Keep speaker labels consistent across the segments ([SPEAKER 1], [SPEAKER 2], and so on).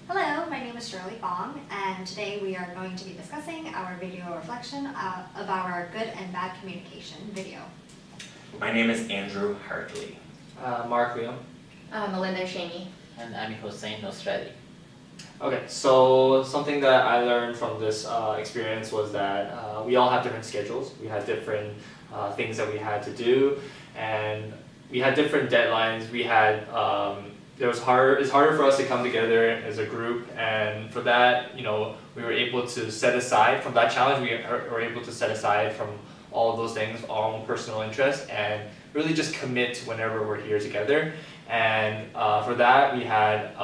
[SPEAKER 1] Hello, my name is Shirley Bong, and today we are going to be discussing our video reflection of our good and bad communication video.
[SPEAKER 2] My name is Andrew Hartley.
[SPEAKER 3] Mark Liam.
[SPEAKER 4] Melinda Shamey.
[SPEAKER 5] And I'm Hossein Nosrati.
[SPEAKER 3] Okay, so something that I learned from this experience was that we all have different schedules. We had different things that we had to do, and we had different deadlines. We had it's harder for us to come together as a group, and for that, we were able to set aside from that challenge. We were able to set aside from all of those things, our own personal interests, and really just commit whenever we're here together. And for that, we had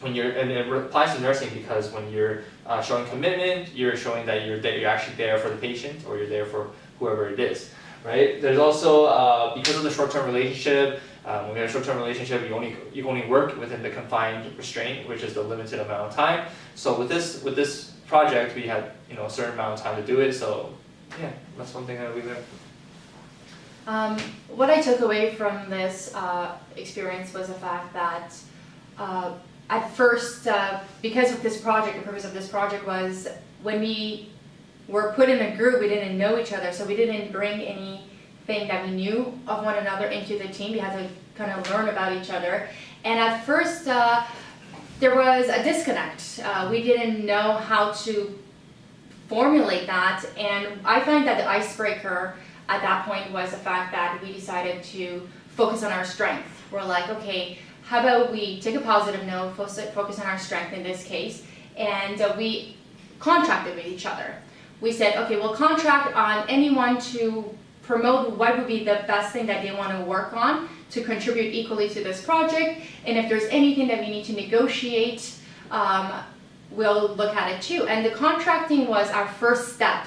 [SPEAKER 3] and it applies to nursing because when you're showing commitment, you're showing that you're actually there for the patient or you're there for whoever it is, right? There's also because of the short-term relationship. When we have a short-term relationship, you only work within the confined restraint, which is the limited amount of time. So with this project, we had a certain amount of time to do it. So yeah, that's one thing that we learned.
[SPEAKER 4] What I took away from this experience was the fact that at first, because of this project, the purpose of this project was when we were put in a group, we didn't know each other, so we didn't bring anything that we knew of one another into the team. We had to kind of learn about each other. And at first, there was a disconnect. We didn't know how to formulate that, and I find that the icebreaker at that point was the fact that we decided to focus on our strength. We're like, okay, how about we take a positive note, focus on our strength in this case, and we contracted with each other. We said, okay, we'll contract on anyone to promote what would be the best thing that they want to work on to contribute equally to this project, and if there's anything that we need to negotiate, we'll look at it too. And the contracting was our first step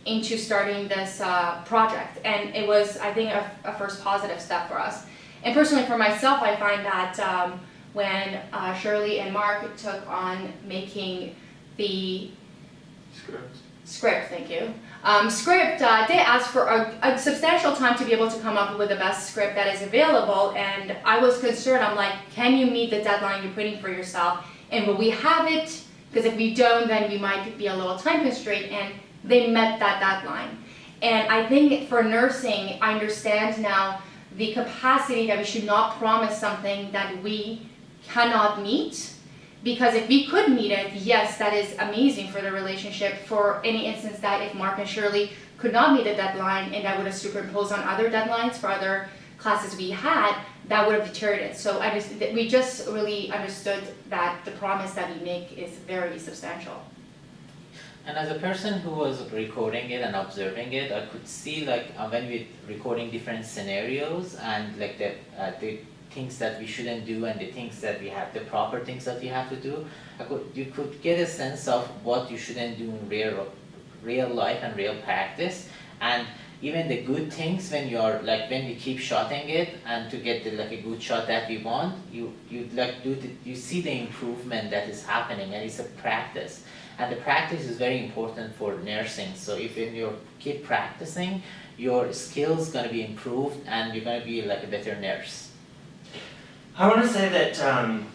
[SPEAKER 4] into starting this project, and it was, I think, a first positive step for us. And personally for myself, I find that when Shirley and Mark took on making the script, thank you, they asked for a substantial time to be able to come up with the best script that is available, and I was concerned. I'm like, can you meet the deadline you're putting for yourself, and will we have it? Because if we don't, then we might be a little time constrained, and they met that deadline. And I think for nursing, I understand now the capacity that we should not promise something that we cannot meet, because if we could meet it, yes, that is amazing for the relationship. For any instance that if Mark and Shirley could not meet a deadline and that would have superimposed on other deadlines for other classes we had, that would have deterred it. So we just really understood that the promise that we make is very substantial.
[SPEAKER 5] And as a person who was recording it and observing it, I could see when we're recording different scenarios and the things that we shouldn't do and the things that we have, the proper things that we have to do, you could get a sense of what you shouldn't do in real life and real practice. And even the good things when we keep shotting it and to get a good shot that we want, you see the improvement that is happening, and it's a practice. And the practice is very important for nursing. So if you keep practicing, your skills going to be improved and you're going to be a better nurse.
[SPEAKER 2] I want to say that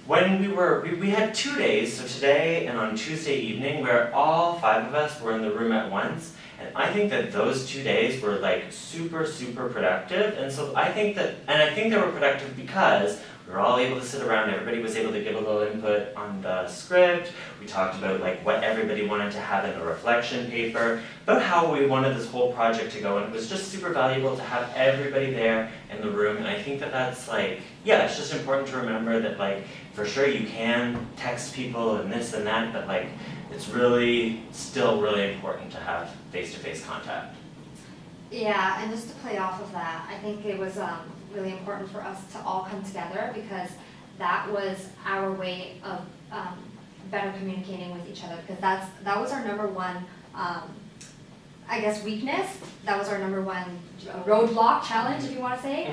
[SPEAKER 2] when we had 2 days, so today and on Tuesday evening, where all 5 of us were in the room at once, and I think that those 2 days were super, super productive. And so I think they were productive because we were all able to sit around, everybody was able to give a little input on the script. We talked about what everybody wanted to have in the reflection paper, about how we wanted this whole project to go, and it was just super valuable to have everybody there in the room. And I think that that's it's just important to remember that for sure you can text people and this and that, but it's really still really important to have face-to-face contact.
[SPEAKER 1] Yeah, and just to play off of that, I think it was really important for us to all come together, because that was our way of better communicating with each other, because that was our number one weakness. That was our number one roadblock, challenge, if you want to say,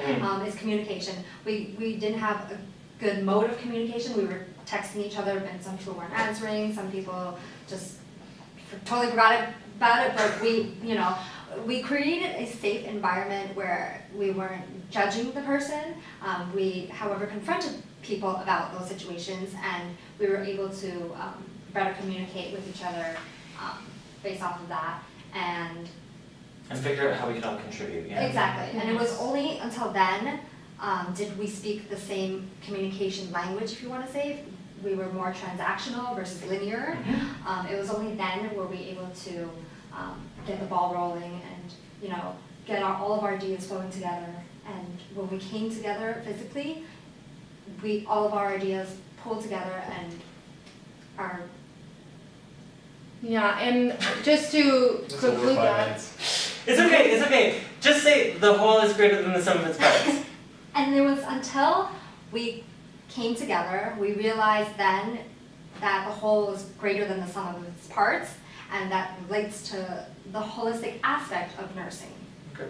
[SPEAKER 1] is communication. We didn't have a good mode of communication. We were texting each other, and some people weren't answering, some people just totally forgot about it, but we created a safe environment where we weren't judging the person. We, however, confronted people about those situations, and we were able to better communicate with each other based off of that. And
[SPEAKER 2] figure out how we can all contribute, yeah.
[SPEAKER 1] exactly, and it was only until then did we speak the same communication language, if you want to say. We were more transactional versus linear. It was only then were we able to get the ball rolling and, you know, get all of our ideas flowing together. And when we came together physically, all of our ideas pulled together and are.
[SPEAKER 4] Yeah, and just to conclude that.
[SPEAKER 2] It's okay. Just say the whole is greater than the sum of its parts.
[SPEAKER 1] And it was until we came together, we realized then that the whole is greater than the sum of its parts, and that relates to the holistic aspect of nursing.
[SPEAKER 2] Okay.